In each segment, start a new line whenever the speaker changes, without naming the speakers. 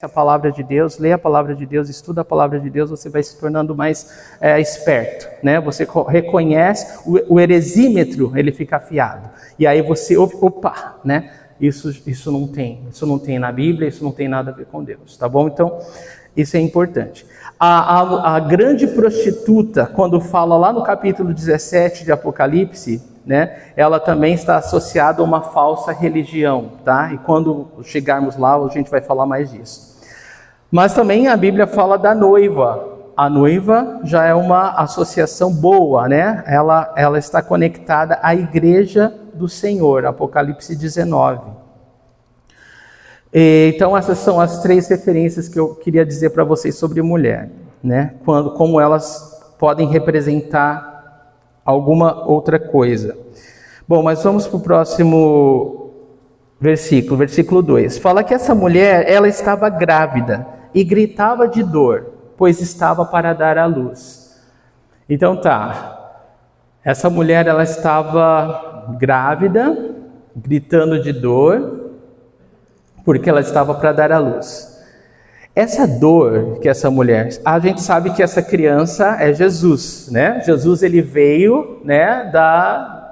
a palavra de Deus, lê a palavra de Deus, estuda a palavra de Deus, você vai se tornando mais esperto, né? Você reconhece, o heresímetro, ele fica afiado. E aí você, opa, né? Isso não tem na Bíblia, isso não tem nada a ver com Deus, tá bom? Então, isso é importante. A grande prostituta, quando fala lá no capítulo 17 de Apocalipse, né, ela também está associada a uma falsa religião, tá? E quando chegarmos lá, a gente vai falar mais disso. Mas também a Bíblia fala da noiva. A noiva já é uma associação boa, né? Ela está conectada à igreja do Senhor, Apocalipse 19. Então essas são as 3 referências que eu queria dizer para vocês sobre mulher, né? Como elas podem representar alguma outra coisa. Bom, mas vamos para o próximo versículo 2. Fala que essa mulher, ela estava grávida e gritava de dor, pois estava para dar à luz. Então essa mulher, ela estava grávida, gritando de dor, porque ela estava para dar à luz. Essa dor que essa mulher, a gente sabe que essa criança é Jesus, né? Jesus, ele veio, né,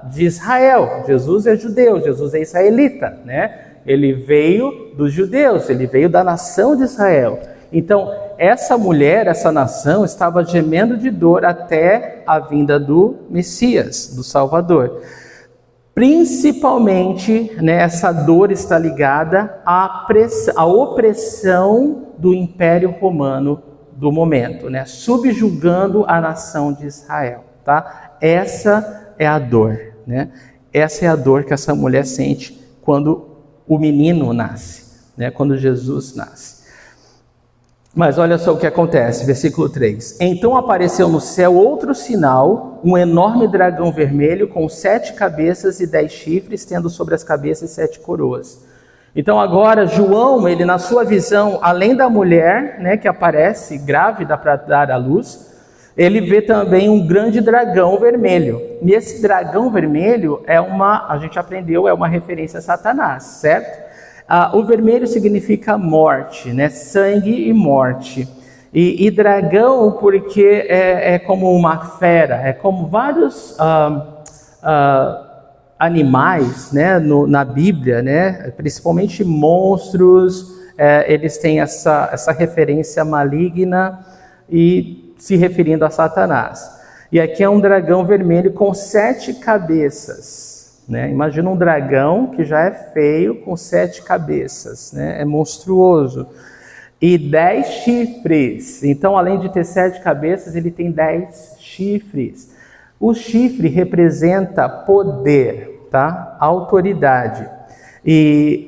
de Israel. Jesus é judeu, Jesus é israelita, né? Ele veio dos judeus, ele veio da nação de Israel. Então, essa mulher, essa nação, estava gemendo de dor até a vinda do Messias, do Salvador. Principalmente, né, essa dor está ligada à opressão do Império Romano do momento, né, subjugando a nação de Israel, tá? Essa é a dor, né? Essa é a dor que essa mulher sente quando o menino nasce, né, quando Jesus nasce. Mas olha só o que acontece, versículo 3. Então apareceu no céu outro sinal, um enorme dragão vermelho com 7 cabeças e 10 chifres, tendo sobre as cabeças 7 coroas. Então agora João, ele na sua visão, além da mulher, né, que aparece grávida para dar à luz, ele vê também um grande dragão vermelho. E esse dragão vermelho a gente aprendeu, é uma referência a Satanás, certo? O vermelho significa morte, né? Sangue e morte. E dragão porque é como uma fera, é como vários animais, né? Na Bíblia, né? Principalmente monstros, eles têm essa referência maligna e se referindo a Satanás. E aqui é um dragão vermelho com 7 cabeças. Né? Imagina um dragão que já é feio com 7 cabeças, né? É monstruoso. E 10 chifres. Então, além de ter 7 cabeças, ele tem 10 chifres. O chifre representa poder, tá? Autoridade. E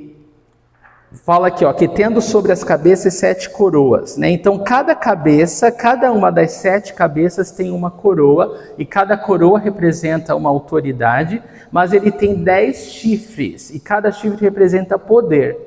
fala aqui, ó, que tendo sobre as cabeças 7 coroas, né? Então cada uma das 7 cabeças tem uma coroa, e cada coroa representa uma autoridade, mas ele tem 10 chifres, e cada chifre representa poder.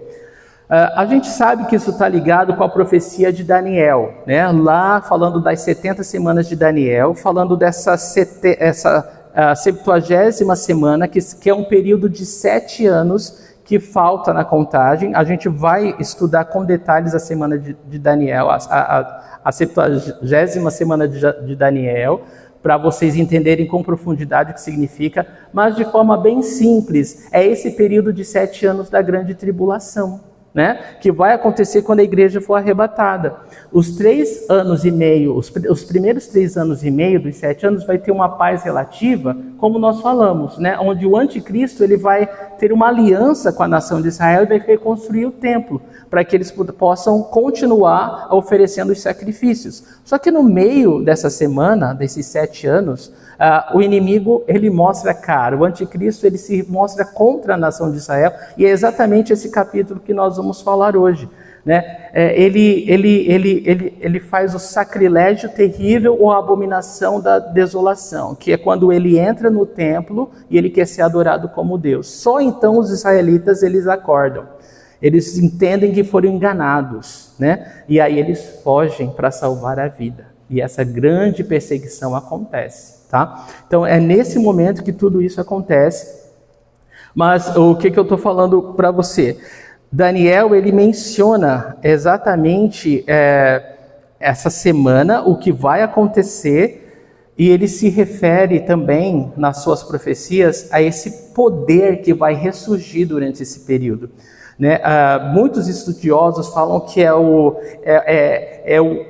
A gente sabe que isso está ligado com a profecia de Daniel, né? Lá falando das 70 semanas de Daniel, falando dessa 70ª semana, que é um período de 7 anos, que falta na contagem. A gente vai estudar com detalhes a semana de Daniel, a 70ª semana de Daniel, para vocês entenderem com profundidade o que significa, mas de forma bem simples, é esse período de 7 anos da grande tribulação, né? Que vai acontecer quando a igreja for arrebatada. Os 3 anos e meio, os primeiros 3 anos e meio dos 7 anos vai ter uma paz relativa, como nós falamos, né? Onde o anticristo, ele vai ter uma aliança com a nação de Israel e vai reconstruir o templo, para que eles possam continuar oferecendo os sacrifícios. Só que no meio dessa semana, desses 7 anos, o inimigo, ele mostra cara, o anticristo, ele se mostra contra a nação de Israel, e é exatamente esse capítulo que nós vamos falar hoje, né? Ele faz o sacrilégio terrível ou a abominação da desolação, que é quando ele entra no templo e ele quer ser adorado como Deus. Só então os israelitas, eles acordam. Eles entendem que foram enganados, né? E aí eles fogem para salvar a vida. E essa grande perseguição acontece, tá? Então é nesse momento que tudo isso acontece. Mas o que eu estou falando para você? Daniel, ele menciona exatamente essa semana, o que vai acontecer, e ele se refere também, nas suas profecias, a esse poder que vai ressurgir durante esse período. Né? Muitos estudiosos falam que é o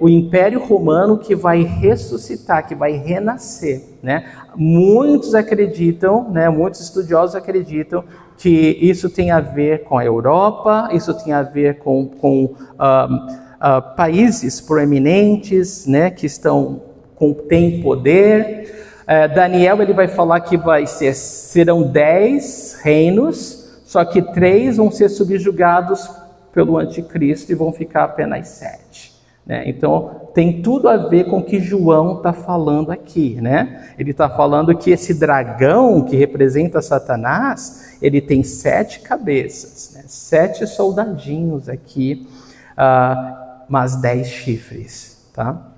Império Romano que vai ressuscitar, que vai renascer. Né? Muitos acreditam, né, muitos estudiosos acreditam que isso tem a ver com a Europa, isso tem a ver com países proeminentes, né, que têm poder. Daniel, ele vai falar que serão 10 reinos, só que 3 vão ser subjugados pelo anticristo e vão ficar apenas 7. Né? Então, tem tudo a ver com o que João está falando aqui. Né? Ele está falando que esse dragão que representa Satanás, ele tem 7 cabeças, né? 7 soldadinhos aqui, mas 10 chifres. Tá?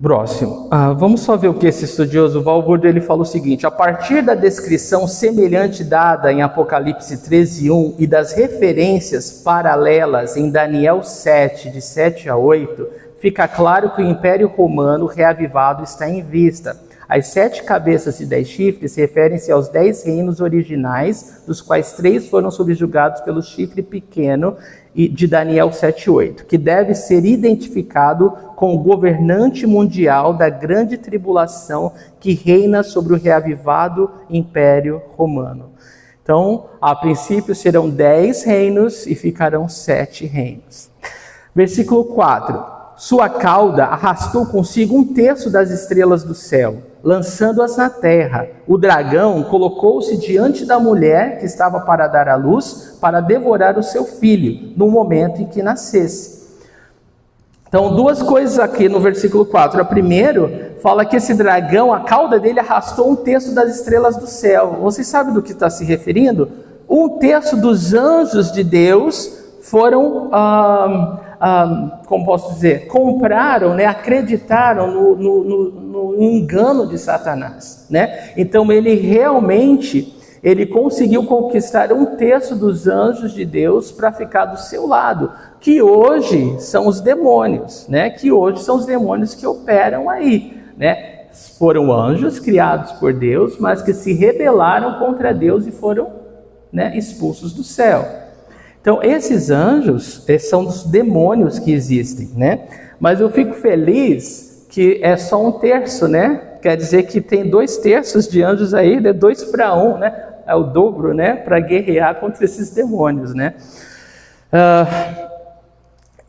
Próximo. Vamos só ver o que esse estudioso Walvoord, ele fala o seguinte: a partir da descrição semelhante dada em Apocalipse 13:1 e das referências paralelas em Daniel 7, de 7 a 8, fica claro que o Império Romano reavivado está em vista. As 7 cabeças e 10 chifres referem-se aos 10 reinos originais, dos quais 3 foram subjugados pelo chifre pequeno de Daniel 7:8, que deve ser identificado com o governante mundial da grande tribulação que reina sobre o reavivado Império Romano. Então, a princípio serão 10 reinos e ficarão 7 reinos. Versículo 4. Sua cauda arrastou consigo 1/3 das estrelas do céu, lançando-as na terra. O dragão colocou-se diante da mulher que estava para dar à luz, para devorar o seu filho, no momento em que nascesse. Então, 2 coisas aqui no versículo 4. A primeira, fala que esse dragão, a cauda dele arrastou 1/3 das estrelas do céu. Vocês sabem do que está se referindo? 1/3 dos anjos de Deus foram... como posso dizer, compraram, né, acreditaram no engano de Satanás, né? Então ele realmente, ele conseguiu conquistar 1/3 dos anjos de Deus para ficar do seu lado, que hoje são os demônios, né? Que hoje são os demônios que operam aí, né? Foram anjos criados por Deus, mas que se rebelaram contra Deus e foram, né, expulsos do céu. Então, esses anjos são os demônios que existem, né? Mas eu fico feliz que é só 1/3, né? Quer dizer que tem 2/3 de anjos aí, né? 2 para 1, né? É o dobro, né? Para guerrear contra esses demônios, né?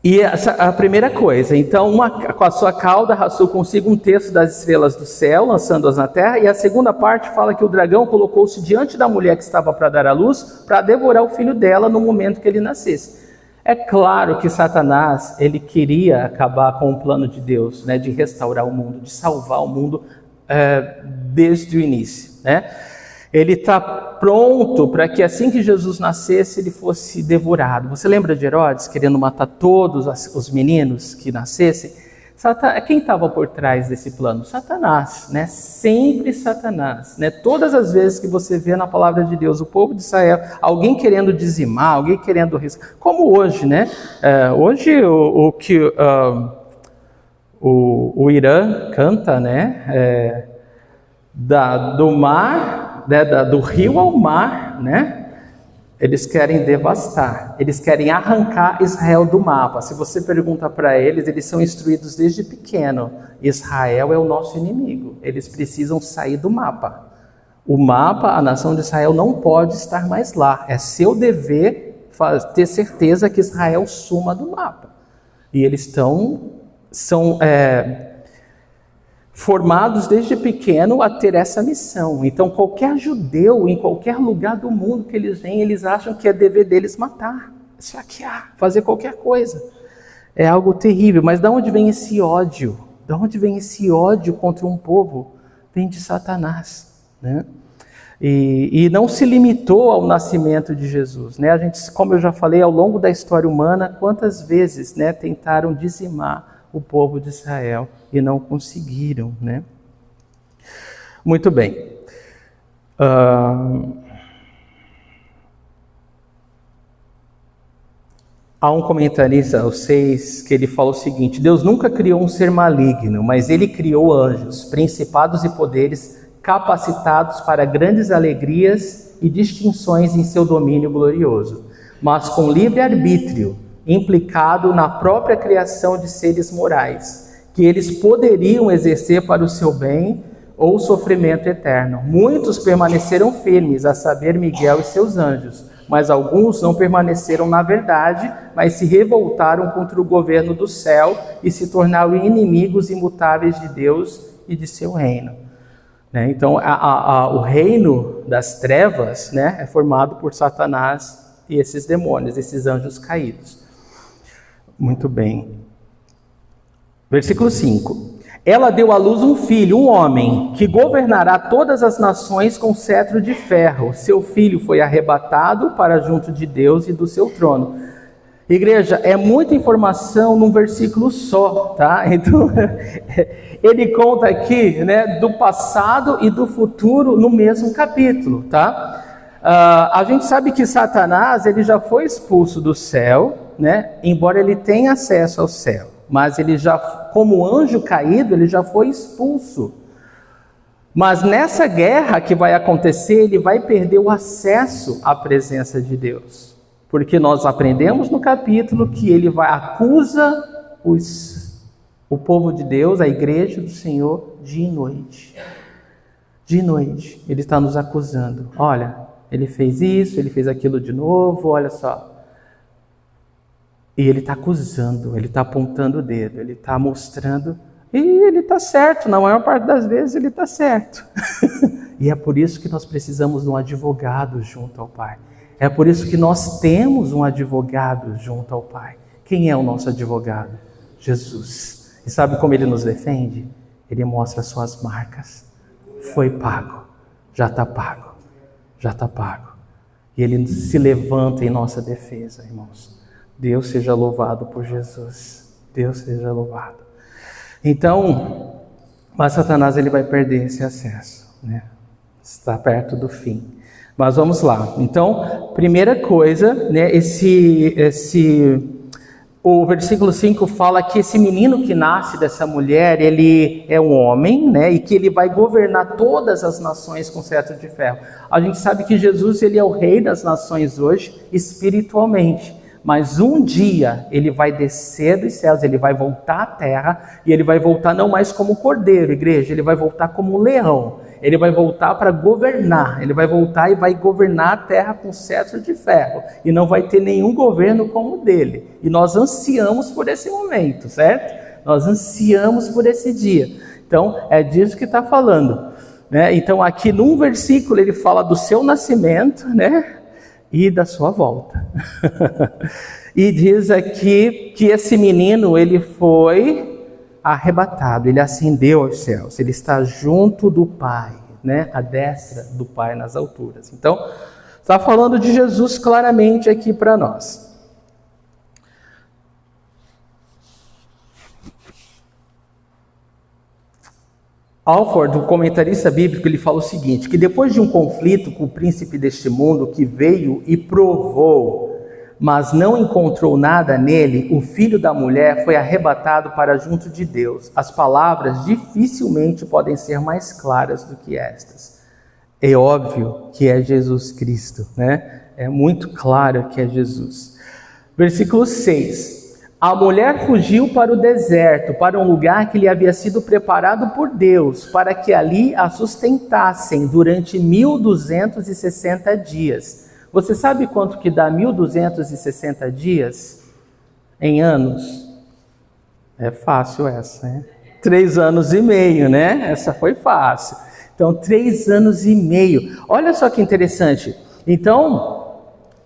E essa a primeira coisa. Então, com a sua cauda arrastou consigo 1/3 das estrelas do céu, lançando-as na terra. E a segunda parte fala que o dragão colocou-se diante da mulher que estava para dar à luz, para devorar o filho dela no momento que ele nascesse. É claro que Satanás, ele queria acabar com o plano de Deus, né, de restaurar o mundo, de salvar o mundo desde o início, né? Ele está pronto para que assim que Jesus nascesse, ele fosse devorado. Você lembra de Herodes querendo matar todos os meninos que nascessem? Quem estava por trás desse plano? Satanás, né? Sempre Satanás, né? Todas as vezes que você vê na palavra de Deus o povo de Israel, alguém querendo dizimar, alguém querendo riscar, como hoje, né? Hoje o que o Irã canta, né? Do mar, né? Do rio ao mar, né? Eles querem devastar, eles querem arrancar Israel do mapa. Se você pergunta para eles, eles são instruídos desde pequeno. Israel é o nosso inimigo, eles precisam sair do mapa. O mapa, a nação de Israel não pode estar mais lá. É seu dever ter certeza que Israel suma do mapa. E eles são formados desde pequeno a ter essa missão. Então qualquer judeu, em qualquer lugar do mundo que eles vêm, eles acham que é dever deles matar, saquear, fazer qualquer coisa. É algo terrível. Mas de onde vem esse ódio? De onde vem esse ódio contra um povo? Vem de Satanás, né? E não se limitou ao nascimento de Jesus, né? A gente, como eu já falei, ao longo da história humana, quantas vezes, né, tentaram dizimar o povo de Israel e não conseguiram, né? Muito bem. Há um comentarista, o 6, que ele fala o seguinte: Deus nunca criou um ser maligno, mas ele criou anjos, principados e poderes capacitados para grandes alegrias e distinções em seu domínio glorioso, mas com livre-arbítrio, implicado na própria criação de seres morais, que eles poderiam exercer para o seu bem ou sofrimento eterno. Muitos permaneceram firmes, a saber, Miguel e seus anjos, mas alguns não permaneceram na verdade, mas se revoltaram contra o governo do céu e se tornaram inimigos imutáveis de Deus e de seu reino. Então, o reino das trevas, é formado por Satanás e esses demônios, esses anjos caídos. Muito bem. Versículo 5. Ela deu à luz um filho, um homem, que governará todas as nações com cetro de ferro. Seu filho foi arrebatado para junto de Deus e do seu trono. Igreja, é muita informação num versículo só, tá? Então, ele conta aqui, do passado e do futuro no mesmo capítulo, tá? A gente sabe que Satanás, ele já foi expulso do céu, embora ele tenha acesso ao céu. Mas ele já, como anjo caído, ele já foi expulso. Mas nessa guerra que vai acontecer, ele vai perder o acesso à presença de Deus. Porque nós aprendemos no capítulo que ele acusa o povo de Deus, a igreja do Senhor, dia e noite. Dia e noite, ele está nos acusando. Olha, ele fez isso, ele fez aquilo de novo, olha só. E ele está acusando, ele está apontando o dedo, ele está mostrando, e ele está certo, na maior parte das vezes ele está certo. E é por isso que nós precisamos de um advogado junto ao Pai. É por isso que nós temos um advogado junto ao Pai. Quem é o nosso advogado? Jesus. E sabe como ele nos defende? Ele mostra as suas marcas. Foi pago, já está pago, já está pago. E ele se levanta em nossa defesa, irmãos. Deus seja louvado por Jesus. Deus seja louvado. Então, mas Satanás ele vai perder esse acesso, Está perto do fim. Mas vamos lá. Então, primeira coisa, o versículo 5 fala que esse menino que nasce dessa mulher, ele é um homem, e que ele vai governar todas as nações com cetro de ferro. A gente sabe que Jesus ele é o rei das nações hoje, espiritualmente. Mas um dia ele vai descer dos céus, ele vai voltar à terra, e ele vai voltar não mais como cordeiro, igreja, ele vai voltar como leão. Ele vai voltar para governar, ele vai voltar e vai governar a terra com cetro de ferro. E não vai ter nenhum governo como o dele. E nós ansiamos por esse momento, certo? Nós ansiamos por esse dia. Então, é disso que está falando. Então, aqui num versículo ele fala do seu nascimento, e da sua volta. E diz aqui que esse menino, ele foi arrebatado, ele ascendeu aos céus, ele está junto do Pai, à destra do Pai nas alturas. Então, está falando de Jesus claramente aqui para nós. Alford, o comentarista bíblico, ele fala o seguinte, que depois de um conflito com o príncipe deste mundo que veio e provou, mas não encontrou nada nele, o filho da mulher foi arrebatado para junto de Deus. As palavras dificilmente podem ser mais claras do que estas. É óbvio que é Jesus Cristo, É muito claro que é Jesus. Versículo 6. A mulher fugiu para o deserto, para um lugar que lhe havia sido preparado por Deus, para que ali a sustentassem durante 1260 dias. Você sabe quanto que dá 1260 dias em anos? É fácil essa, 3 anos e meio, Essa foi fácil. Então, 3 anos e meio. Olha só que interessante. Então,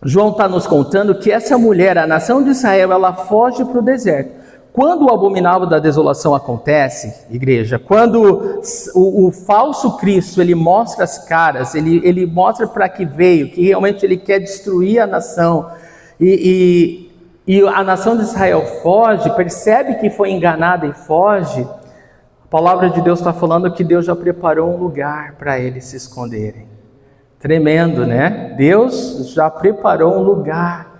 João está nos contando que essa mulher, a nação de Israel, ela foge para o deserto. Quando o abominável da desolação acontece, igreja, quando o falso Cristo, ele mostra as caras, ele mostra para que veio, que realmente ele quer destruir a nação, e a nação de Israel foge, percebe que foi enganada e foge, A palavra de Deus está falando que Deus já preparou um lugar para eles se esconderem. Tremendo, né? Deus já preparou um lugar.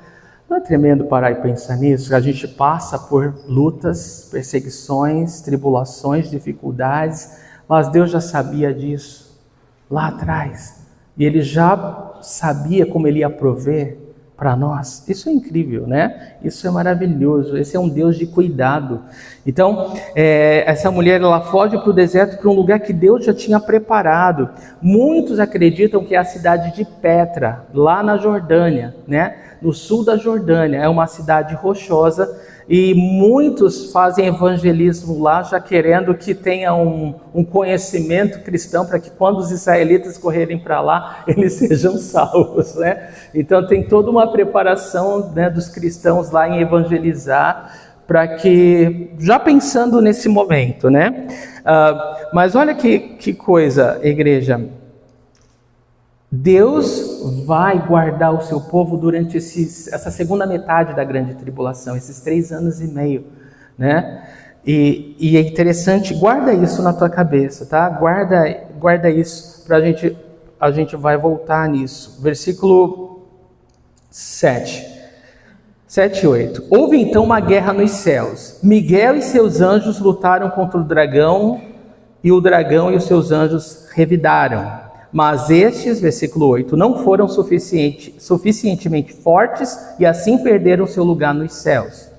Não é tremendo parar e pensar nisso? A gente passa por lutas, perseguições, tribulações, dificuldades, mas Deus já sabia disso lá atrás. E Ele já sabia como Ele ia prover para nós. Isso é incrível, né? Isso é maravilhoso. Esse é um Deus de cuidado. Então, essa mulher, ela foge para o deserto, para um lugar que Deus já tinha preparado. Muitos acreditam que é a cidade de Petra, lá na Jordânia, né? No sul da Jordânia. É uma cidade rochosa e muitos fazem evangelismo lá, já querendo que tenha um conhecimento cristão, para que quando os israelitas correrem para lá, eles sejam salvos, né? Então tem toda uma preparação, né, dos cristãos lá em evangelizar, para que, já pensando nesse momento, né? Mas olha que coisa, igreja. Deus vai guardar o seu povo durante essa segunda metade da grande tribulação, esses 3 anos e meio, né? E é interessante, guarda isso na tua cabeça, tá? Guarda isso, a gente vai voltar nisso. Versículo 7 e 8. Houve então uma guerra nos céus. Miguel e seus anjos lutaram contra o dragão, e o dragão e os seus anjos revidaram. Mas estes, versículo 8, não foram suficientemente fortes e assim perderam seu lugar nos céus.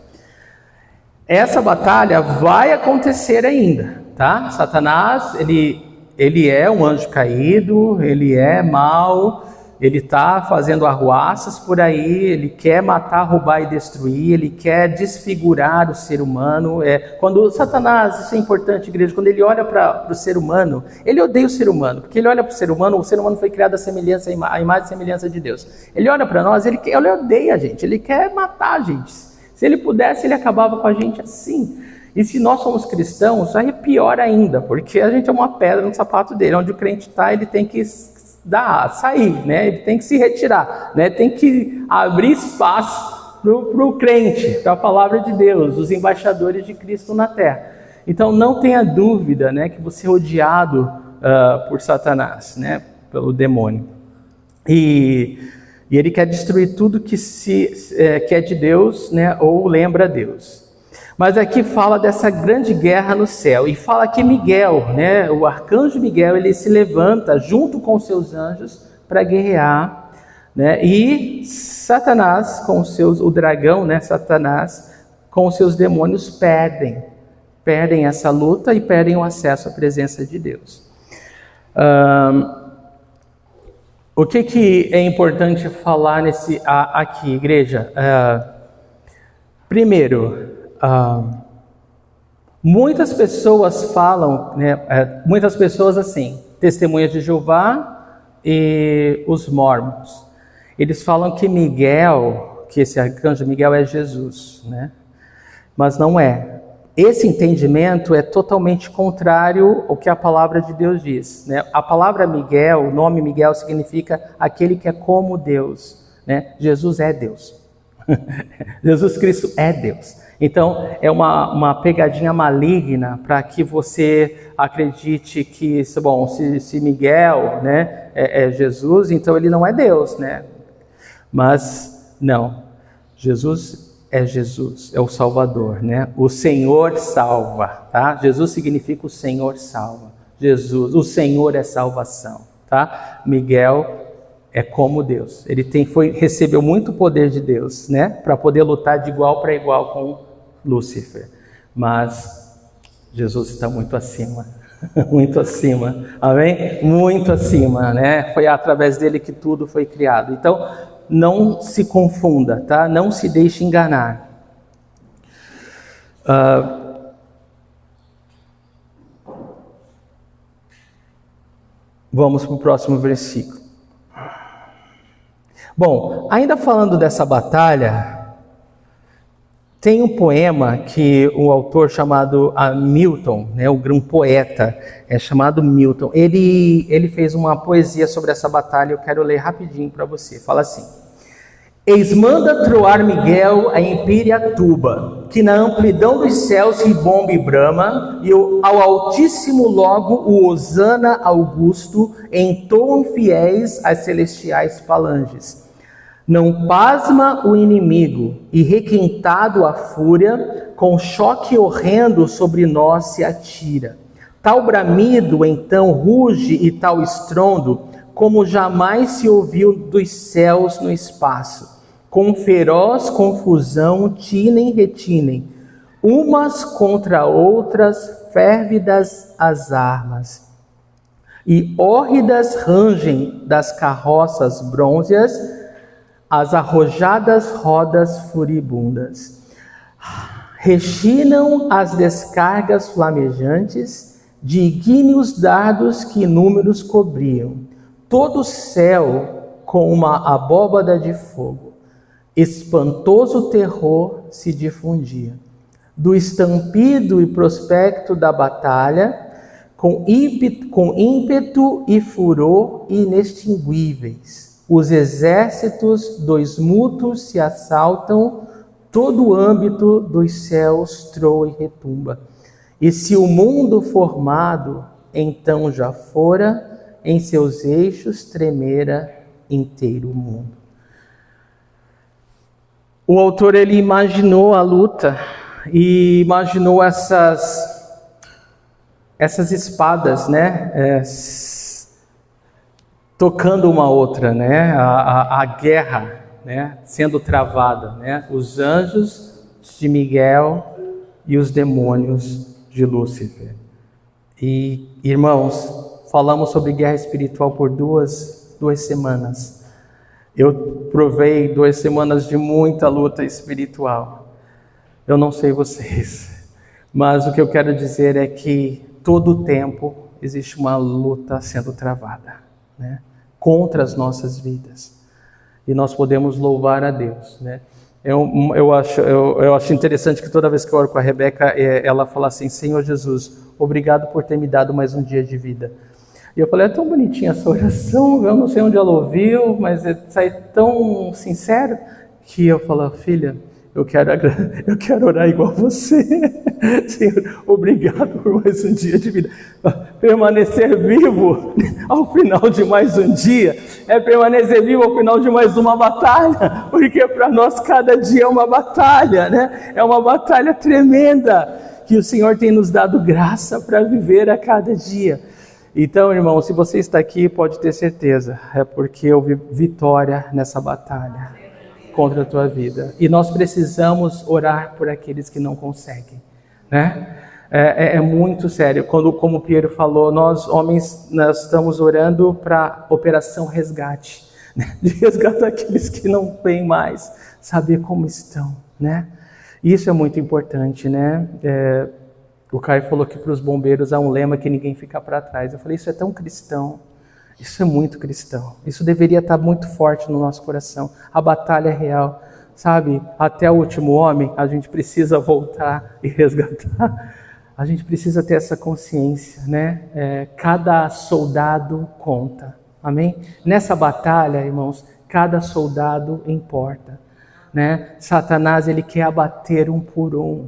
Essa batalha vai acontecer ainda, tá? Satanás, ele é um anjo caído, ele é mau, ele está fazendo arruaças por aí, ele quer matar, roubar e destruir, ele quer desfigurar o ser humano. Quando Satanás, isso é importante, igreja, quando ele olha para o ser humano, ele odeia o ser humano, porque ele olha para o ser humano foi criado à imagem e semelhança de Deus. Ele olha para nós, ele odeia a gente, ele quer matar a gente. Se ele pudesse, ele acabava com a gente assim. E se nós somos cristãos, aí é pior ainda, porque a gente é uma pedra no sapato dele. Onde o crente está, ele tem que sair, né? Ele tem que se retirar, né? Tem que abrir espaço para o crente, para a palavra de Deus, os embaixadores de Cristo na terra. Então não tenha dúvida, né, que você é odiado por Satanás, né, pelo demônio. E ele quer destruir tudo que é de Deus, né, ou lembra a Deus. Mas aqui fala dessa grande guerra no céu, e fala que Miguel, né, o arcanjo Miguel, ele se levanta junto com seus anjos para guerrear, né, e Satanás o dragão, né, Satanás com os seus demônios perdem essa luta e perdem o acesso à presença de Deus. O que é importante falar aqui, igreja? Primeiro, muitas pessoas falam, né, muitas pessoas assim, testemunhas de Jeová e os mormons, eles falam que esse arcanjo Miguel é Jesus, né? Mas não é. Esse entendimento é totalmente contrário ao que a palavra de Deus diz, né? A palavra Miguel, o nome Miguel significa aquele que é como Deus, né? Jesus é Deus. Jesus Cristo é Deus. Então, é uma pegadinha maligna para que você acredite que, bom, se Miguel, né, é Jesus, então ele não é Deus, né? Mas, não. Jesus, é o Salvador, né? O Senhor salva, tá? Jesus significa o Senhor salva. O Senhor é salvação, tá? Miguel é como Deus. Ele recebeu muito poder de Deus, né? Para poder lutar de igual para igual com Lúcifer. Mas Jesus está muito acima. Muito acima. Amém? Muito acima, né? Foi através dele que tudo foi criado. Então, não se confunda, tá? Não se deixe enganar. Vamos para o próximo versículo. Bom, ainda falando dessa batalha, tem um poema que o autor chamado Milton, né, um poeta chamado Milton, ele fez uma poesia sobre essa batalha. Eu quero ler rapidinho para você. Fala assim: Eis manda troar Miguel a Empiriatuba, que na amplidão dos céus ribomba e brama, e ao Altíssimo logo o Hosana Augusto entoam fiéis as celestiais falanges. Não pasma o inimigo, e requintado a fúria, com choque horrendo sobre nós se atira. Tal bramido então ruge e tal estrondo, como jamais se ouviu dos céus no espaço. Com feroz confusão tinem e retinem, umas contra outras férvidas as armas. E hórridas rangem das carroças brônzeas as arrojadas rodas furibundas. Rechinam as descargas flamejantes de igníneos dardos que inúmeros cobriam. Todo o céu com uma abóbada de fogo. Espantoso terror se difundia. Do estampido e prospecto da batalha, com ímpeto e furor inextinguíveis, os exércitos dos mútuos se assaltam, todo o âmbito dos céus troa e retumba. E se o mundo formado então já fora, em seus eixos tremera inteiro o mundo. O autor, ele imaginou a luta e imaginou essas espadas, né, tocando uma outra, né, a guerra, né, sendo travada, né, os anjos de Miguel e os demônios de Lúcifer. E, irmãos, falamos sobre guerra espiritual por duas semanas. Eu provei 2 semanas de muita luta espiritual. Eu não sei vocês, mas o que eu quero dizer é que todo o tempo existe uma luta sendo travada, né, contra as nossas vidas. E nós podemos louvar a Deus, né? Eu acho interessante que toda vez que eu oro com a Rebeca, ela fala assim: Senhor Jesus, obrigado por ter me dado mais um dia de vida. E eu falei: é tão bonitinha essa oração, eu não sei onde ela ouviu, mas sai tão sincero, que eu falo: filha, eu quero orar igual você. Senhor, obrigado por mais um dia de vida. Permanecer vivo ao final de mais um dia é permanecer vivo ao final de mais uma batalha, porque para nós cada dia é uma batalha, né? É uma batalha tremenda que o Senhor tem nos dado graça para viver a cada dia. Então, irmão, se você está aqui, pode ter certeza, é porque houve vitória nessa batalha contra a tua vida. E nós precisamos orar por aqueles que não conseguem, né? É muito sério. Como o Piero falou, nós homens, nós estamos orando para operação resgate, né? De resgatar aqueles que não vêm mais, saber como estão, né? Isso é muito importante, né? O Caio falou que para os bombeiros há um lema que ninguém fica para trás. Eu falei: isso é tão cristão. Isso é muito cristão. Isso deveria estar muito forte no nosso coração. A batalha é real, sabe? Até o último homem, a gente precisa voltar e resgatar. A gente precisa ter essa consciência, né? Cada soldado conta. Amém? Nessa batalha, irmãos, cada soldado importa, né? Satanás, ele quer abater um por um.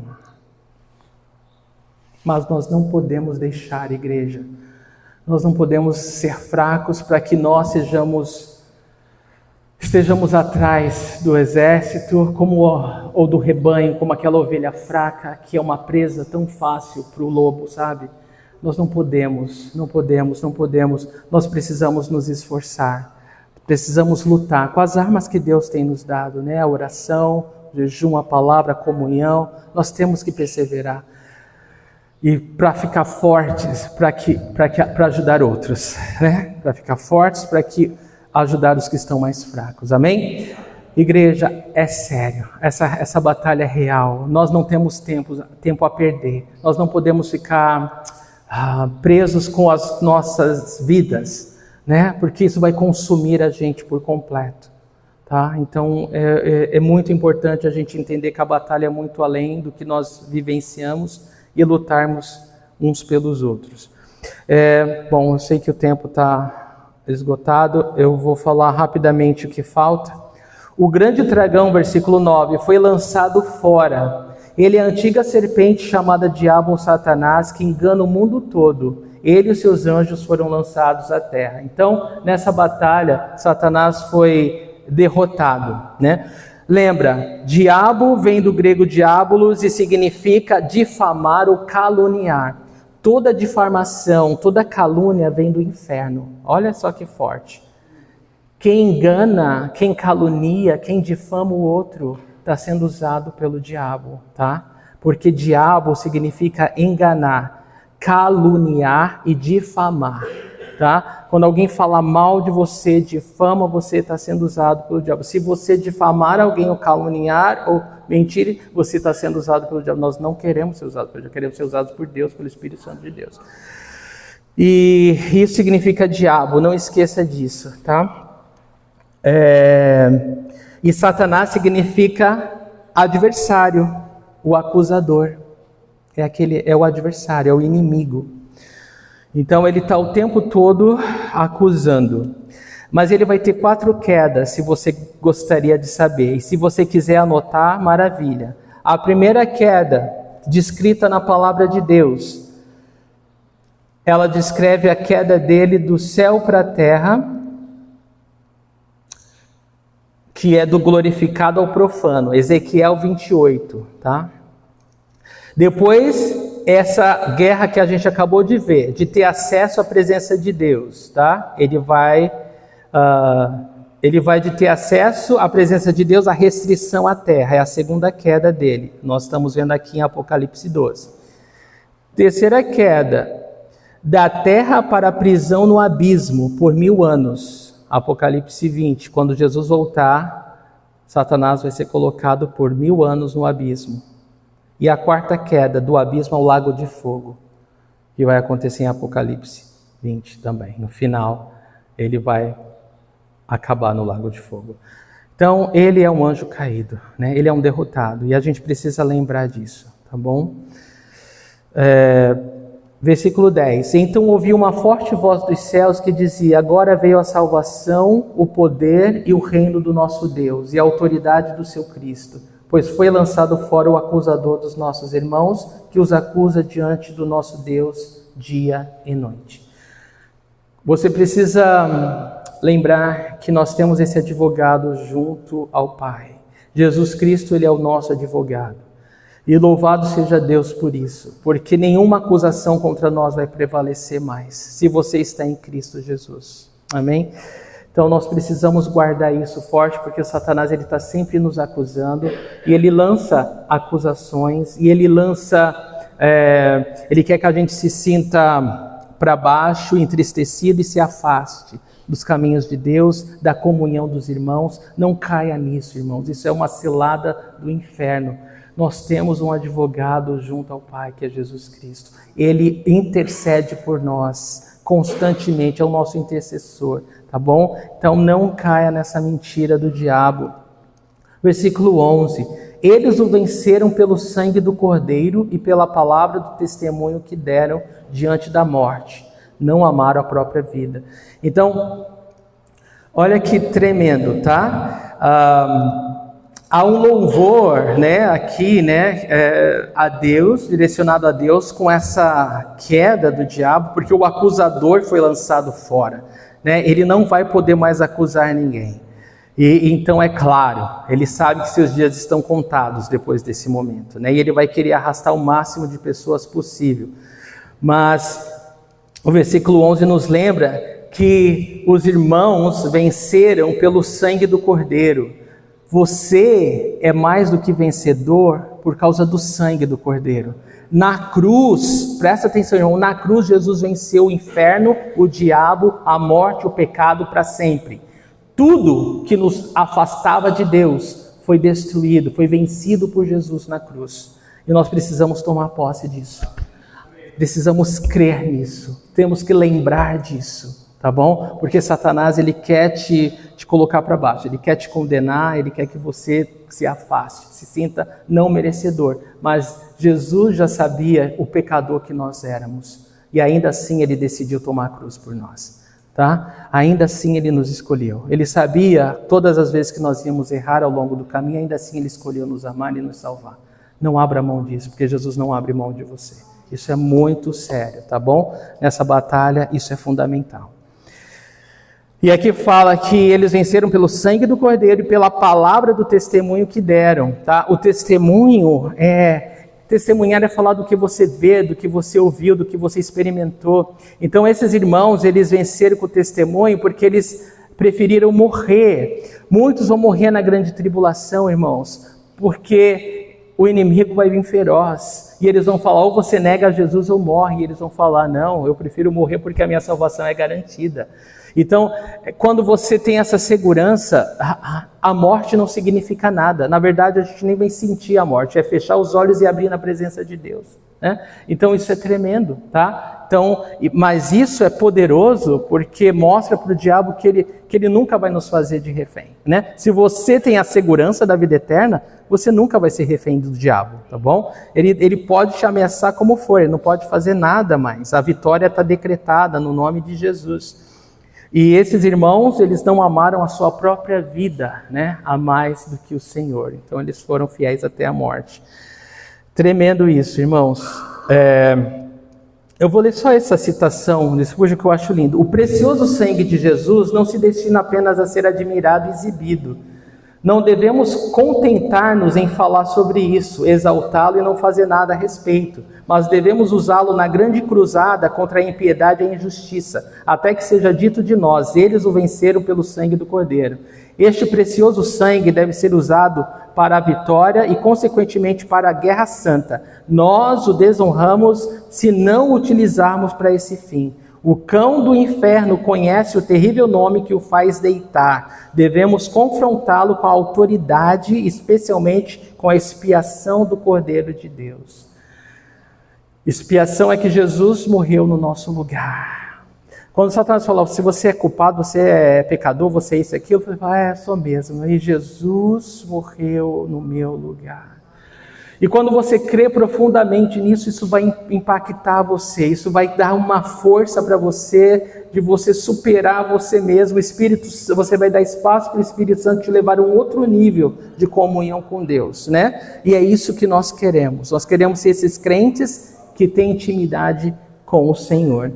Mas nós não podemos deixar, igreja. Nós não podemos ser fracos para que nós estejamos atrás do exército ou do rebanho, como aquela ovelha fraca que é uma presa tão fácil para o lobo, sabe? Nós não podemos. Nós precisamos nos esforçar, precisamos lutar com as armas que Deus tem nos dado, né? A oração, o jejum, a palavra, a comunhão. Nós temos que perseverar. E para ficar fortes, para ajudar outros, né? Para ficar fortes, para ajudar os que estão mais fracos, amém? Igreja, é sério, essa batalha é real, nós não temos tempo a perder, nós não podemos ficar presos com as nossas vidas, né? Porque isso vai consumir a gente por completo, tá? Então é muito importante a gente entender que a batalha é muito além do que nós vivenciamos e lutarmos uns pelos outros. Bom, eu sei que o tempo está esgotado, eu vou falar rapidamente o que falta. O grande dragão, versículo 9, foi lançado fora. Ele é a antiga serpente chamada Diabo ou Satanás, que engana o mundo todo. Ele e os seus anjos foram lançados à terra. Então, nessa batalha, Satanás foi derrotado, né? Lembra, diabo vem do grego diabolos e significa difamar ou caluniar. Toda difamação, toda calúnia vem do inferno. Olha só que forte. Quem engana, quem calunia, quem difama o outro, está sendo usado pelo diabo, tá? Porque diabo significa enganar, caluniar e difamar, tá? Quando alguém fala mal de você, difama, você está sendo usado pelo diabo. Se você difamar alguém ou caluniar ou mentir, você está sendo usado pelo diabo. Nós não queremos ser usados pelo diabo, queremos ser usados por Deus, pelo Espírito Santo de Deus. E isso significa diabo, não esqueça disso, tá? E Satanás significa adversário, o acusador. É o adversário, é o inimigo. Então ele está o tempo todo acusando. Mas ele vai ter 4 quedas, se você gostaria de saber. E se você quiser anotar, maravilha. A primeira queda, descrita na palavra de Deus, ela descreve a queda dele do céu para a terra, que é do glorificado ao profano, Ezequiel 28, tá? Depois, essa guerra que a gente acabou de ver, de ter acesso à presença de Deus, tá? Ele vai de ter acesso à presença de Deus, a restrição à terra, é a segunda queda dele. Nós estamos vendo aqui em Apocalipse 12. Terceira queda, da terra para a prisão no abismo, por 1000 anos. Apocalipse 20, quando Jesus voltar, Satanás vai ser colocado por 1000 anos no abismo. E a quarta queda, do abismo ao lago de fogo, que vai acontecer em Apocalipse 20 também. No final, ele vai acabar no lago de fogo. Então, ele é um anjo caído, né? Ele é um derrotado, e a gente precisa lembrar disso, tá bom? Versículo 10. Então ouvi uma forte voz dos céus que dizia: agora veio a salvação, o poder e o reino do nosso Deus e a autoridade do seu Cristo, pois foi lançado fora o acusador dos nossos irmãos, que os acusa diante do nosso Deus dia e noite. Você precisa lembrar que nós temos esse advogado junto ao Pai. Jesus Cristo, ele é o nosso advogado. E louvado seja Deus por isso, porque nenhuma acusação contra nós vai prevalecer mais, se você está em Cristo Jesus. Amém? Então nós precisamos guardar isso forte, porque o Satanás ele está sempre nos acusando, e ele lança acusações, e ele ele quer que a gente se sinta para baixo, entristecido e se afaste dos caminhos de Deus, da comunhão dos irmãos. Não caia nisso, irmãos, isso é uma cilada do inferno. Nós temos um advogado junto ao Pai, que é Jesus Cristo. Ele intercede por nós constantemente, é o nosso intercessor, tá bom? Então não caia nessa mentira do diabo. Versículo 11. Eles o venceram pelo sangue do Cordeiro e pela palavra do testemunho que deram diante da morte. Não amaram a própria vida. Então, olha que tremendo, tá? Há um louvor, né, aqui, né, a Deus, direcionado a Deus, com essa queda do diabo, porque o acusador foi lançado fora, né? Ele não vai poder mais acusar ninguém. E então é claro, ele sabe que seus dias estão contados depois desse momento, né? E ele vai querer arrastar o máximo de pessoas possível. Mas o versículo 11 nos lembra que os irmãos venceram pelo sangue do Cordeiro. Você é mais do que vencedor por causa do sangue do Cordeiro. Na cruz, presta atenção, irmão, na cruz Jesus venceu o inferno, o diabo, a morte, o pecado para sempre. Tudo que nos afastava de Deus foi destruído, foi vencido por Jesus na cruz. E nós precisamos tomar posse disso. Precisamos crer nisso. Temos que lembrar disso. Tá bom? Porque Satanás, ele quer te colocar para baixo, ele quer te condenar, ele quer que você se afaste, se sinta não merecedor. Mas Jesus já sabia o pecador que nós éramos, e ainda assim ele decidiu tomar a cruz por nós. tá? Ainda assim Ele nos escolheu. Ele sabia todas as vezes que nós íamos errar ao longo do caminho, ainda assim Ele escolheu nos amar e nos salvar. Não abra mão disso, porque Jesus não abre mão de você. Isso é muito sério, tá bom? Nessa batalha, isso é fundamental. E aqui fala que eles venceram pelo sangue do Cordeiro e pela palavra do testemunho que deram, tá? O testemunho testemunhar é falar do que você vê, do que você ouviu, do que você experimentou. Então esses irmãos, eles venceram com o testemunho porque eles preferiram morrer. Muitos vão morrer na grande tribulação, irmãos, porque o inimigo vai vir feroz. E eles vão falar, ou você nega Jesus ou morre. E eles vão falar, não, eu prefiro morrer porque a minha salvação é garantida. Então, quando você tem essa segurança, a morte não significa nada. Na verdade, a gente nem vai sentir a morte. É fechar os olhos e abrir na presença de Deus, né? Então, isso é tremendo, tá? Então, mas isso é poderoso porque mostra para o diabo que ele nunca vai nos fazer de refém, né? Se você tem a segurança da vida eterna, você nunca vai ser refém do diabo, tá bom? Ele pode te ameaçar como for, ele não pode fazer nada mais. A vitória está decretada no nome de Jesus. E esses irmãos, eles não amaram a sua própria vida, né, a mais do que o Senhor. Então eles foram fiéis até a morte. Tremendo isso, irmãos. Eu vou ler só essa citação de Spurgeon que eu acho lindo. O precioso sangue de Jesus não se destina apenas a ser admirado e exibido. Não devemos contentar-nos em falar sobre isso, exaltá-lo e não fazer nada a respeito, mas devemos usá-lo na grande cruzada contra a impiedade e a injustiça, até que seja dito de nós, eles o venceram pelo sangue do Cordeiro. Este precioso sangue deve ser usado para a vitória e, consequentemente, para a guerra santa. Nós o desonramos se não o utilizarmos para esse fim. O cão do inferno conhece o terrível nome que o faz deitar. Devemos confrontá-lo com a autoridade, especialmente com a expiação do Cordeiro de Deus. Expiação é que Jesus morreu no nosso lugar. Quando Satanás falou, se você é culpado, você é pecador, você é isso e aquilo, eu falei, sou mesmo. E Jesus morreu no meu lugar. E quando você crê profundamente nisso, isso vai impactar você, isso vai dar uma força para você, de você superar você mesmo. Você vai dar espaço para o Espírito Santo te levar a um outro nível de comunhão com Deus, né? E é isso que nós queremos. Nós queremos ser esses crentes que têm intimidade com o Senhor.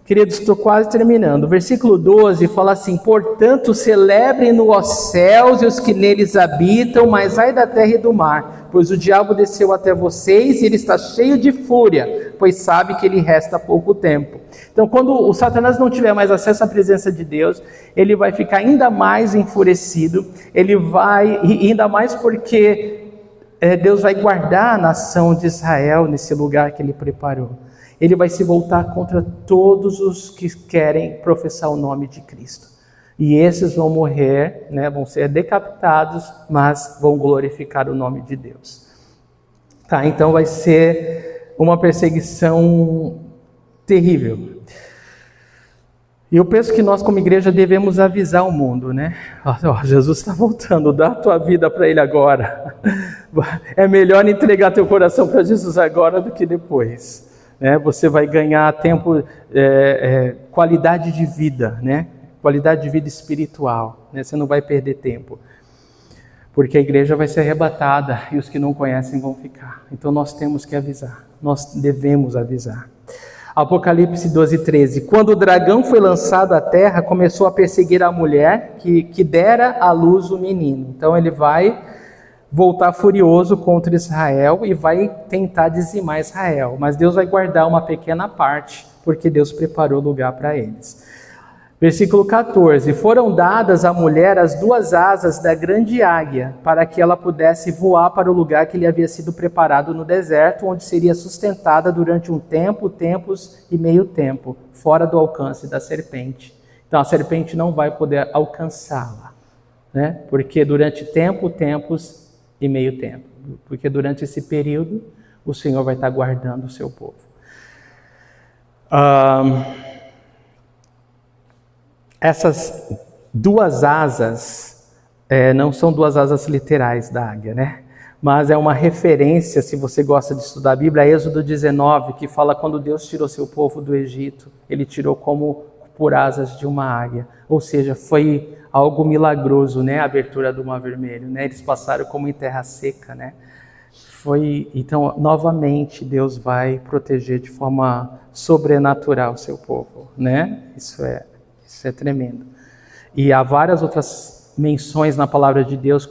Queridos, estou quase terminando. O versículo 12 fala assim, portanto, celebrem-no os céus e os que neles habitam, mas ai da terra e do mar, pois o diabo desceu até vocês e ele está cheio de fúria, pois sabe que lhe resta pouco tempo. Então, quando o Satanás não tiver mais acesso à presença de Deus, ele vai ficar ainda mais enfurecido, ainda mais porque Deus vai guardar a nação de Israel nesse lugar que ele preparou. Ele vai se voltar contra todos os que querem professar o nome de Cristo. E esses vão morrer, né, vão ser decapitados, mas vão glorificar o nome de Deus. Tá, então vai ser uma perseguição terrível. E eu penso que nós como igreja devemos avisar o mundo, né? Jesus está voltando, dá a tua vida para Ele agora. É melhor entregar teu coração para Jesus agora do que depois. Você vai ganhar tempo, qualidade de vida, né? Qualidade de vida espiritual, né? Você não vai perder tempo, porque a igreja vai ser arrebatada e os que não conhecem vão ficar. Então nós temos que avisar, nós devemos avisar. Apocalipse 12:13, quando o dragão foi lançado à terra, começou a perseguir a mulher que dera à luz o menino. Então ele vai voltar furioso contra Israel e vai tentar dizimar Israel. Mas Deus vai guardar uma pequena parte, porque Deus preparou lugar para eles. Versículo 14. Foram dadas à mulher as 2 asas da grande águia, para que ela pudesse voar para o lugar que lhe havia sido preparado no deserto, onde seria sustentada durante um tempo, tempos e meio tempo, fora do alcance da serpente. Então a serpente não vai poder alcançá-la, né? Porque durante tempo, tempos e meio tempo, porque durante esse período o Senhor vai estar guardando o seu povo. Essas 2 asas não são 2 asas literais da águia, né? Mas é uma referência, se você gosta de estudar a Bíblia, a Êxodo 19, que fala quando Deus tirou seu povo do Egito, Ele tirou como por asas de uma águia. Ou seja, foi algo milagroso, né? A abertura do Mar Vermelho, né? Eles passaram como em terra seca, né? Então, novamente, Deus vai proteger de forma sobrenatural o seu povo, né? Isso é tremendo. E há várias outras menções na palavra de Deus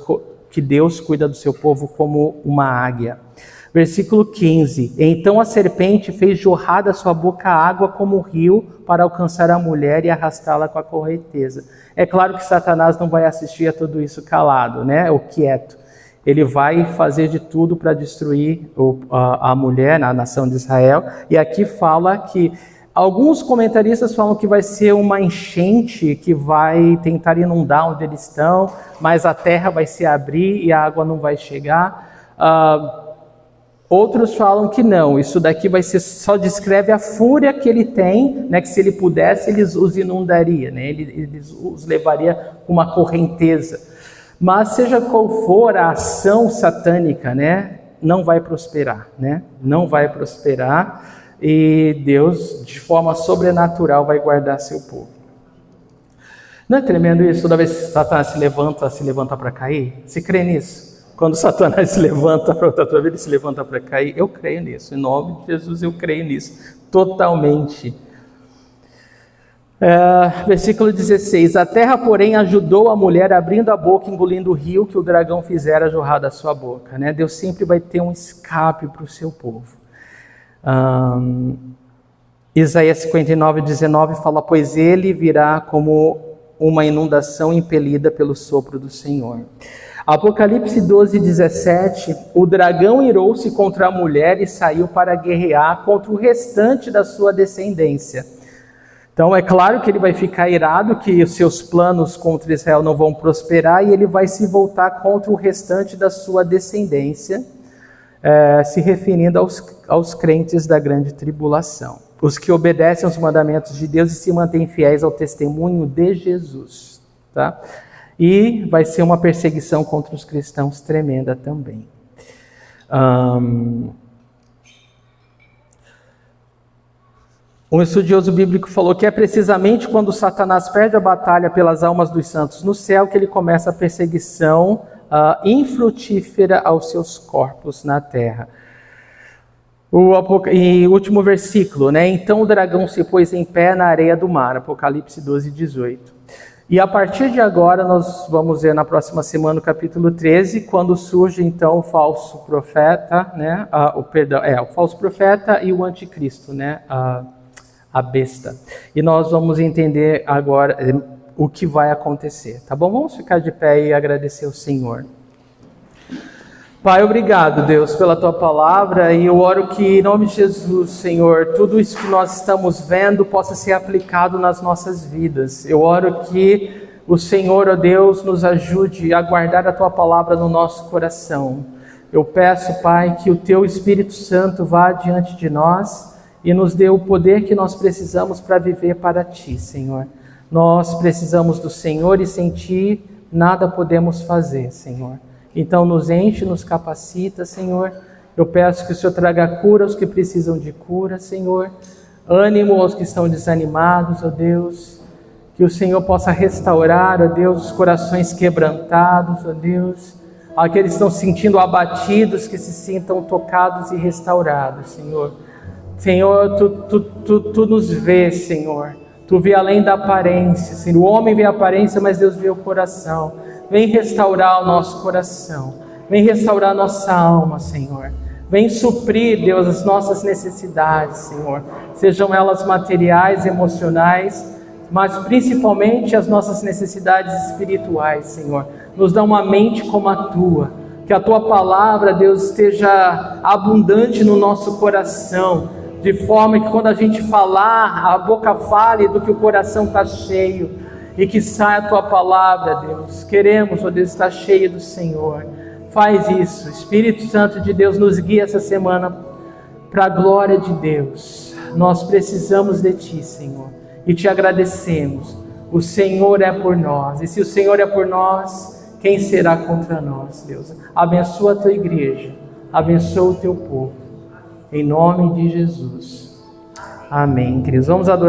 que Deus cuida do seu povo como uma águia. Versículo 15. Então a serpente fez jorrar da sua boca água como um rio para alcançar a mulher e arrastá-la com a correnteza. É claro que Satanás não vai assistir a tudo isso calado, né? Ou quieto. Ele vai fazer de tudo para destruir a mulher na nação de Israel. E aqui fala que alguns comentaristas falam que vai ser uma enchente que vai tentar inundar onde eles estão, mas a terra vai se abrir e a água não vai chegar. Outros falam que não, isso daqui só descreve a fúria que ele tem, né, que se ele pudesse, ele os inundaria, né, ele os levaria com uma correnteza. Mas seja qual for a ação satânica, né, não vai prosperar, né, não vai prosperar, e Deus, de forma sobrenatural, vai guardar seu povo. Não é tremendo isso? Toda vez que Satanás se levanta para cair? Você crê nisso? Quando Satanás se levanta para outra vez, ele se levanta para cair. Eu creio nisso, em nome de Jesus eu creio nisso, totalmente. Versículo 16. A terra, porém, ajudou a mulher, abrindo a boca, engolindo o rio que o dragão fizera jorrar da sua boca. Né? Deus sempre vai ter um escape para o seu povo. Isaías 59, 19 fala: pois ele virá como uma inundação impelida pelo sopro do Senhor. Apocalipse 12, 17, o dragão irou-se contra a mulher e saiu para guerrear contra o restante da sua descendência. Então é claro que ele vai ficar irado, que os seus planos contra Israel não vão prosperar, e ele vai se voltar contra o restante da sua descendência, se referindo aos crentes da grande tribulação, os que obedecem aos mandamentos de Deus e se mantêm fiéis ao testemunho de Jesus, tá? E vai ser uma perseguição contra os cristãos tremenda também. Um estudioso bíblico falou que é precisamente quando Satanás perde a batalha pelas almas dos santos no céu que ele começa a perseguição infrutífera aos seus corpos na terra. E último versículo, né? Então o dragão se pôs em pé na areia do mar, Apocalipse 12, 18. E a partir de agora nós vamos ver na próxima semana o capítulo 13, quando surge então o falso profeta, né? O falso profeta e o anticristo, né? A besta. E nós vamos entender agora o que vai acontecer, tá bom? Vamos ficar de pé e agradecer ao Senhor. Pai, obrigado, Deus, pela Tua palavra, e eu oro que, em nome de Jesus, Senhor, tudo isso que nós estamos vendo possa ser aplicado nas nossas vidas. Eu oro que o Senhor, ó Deus, nos ajude a guardar a Tua palavra no nosso coração. Eu peço, Pai, que o Teu Espírito Santo vá diante de nós e nos dê o poder que nós precisamos para viver para Ti, Senhor. Nós precisamos do Senhor e sem Ti nada podemos fazer, Senhor. Então nos enche, nos capacita, Senhor. Eu peço que o Senhor traga cura aos que precisam de cura, Senhor. Ânimo aos que estão desanimados, ó Deus. Que o Senhor possa restaurar, ó Deus, os corações quebrantados, ó Deus. Aqueles que estão se sentindo abatidos, que se sintam tocados e restaurados, Senhor. Senhor, Tu nos vês, Senhor. Tu vê além da aparência, Senhor. O homem vê a aparência, mas Deus vê o coração. Vem restaurar o nosso coração. Vem restaurar a nossa alma, Senhor. Vem suprir, Deus, as nossas necessidades, Senhor. Sejam elas materiais, emocionais, mas principalmente as nossas necessidades espirituais, Senhor. Nos dá uma mente como a Tua. Que a Tua palavra, Deus, esteja abundante no nosso coração. De forma que quando a gente falar, a boca fale do que o coração está cheio. E que saia a Tua palavra, Deus. Queremos, ó Deus, estar cheio do Senhor. Faz isso. Espírito Santo de Deus, nos guia essa semana para a glória de Deus. Nós precisamos de Ti, Senhor. E Te agradecemos. O Senhor é por nós. E se o Senhor é por nós, quem será contra nós, Deus? Abençoa a Tua igreja. Abençoa o Teu povo. Em nome de Jesus. Amém, queridos. Vamos adorar.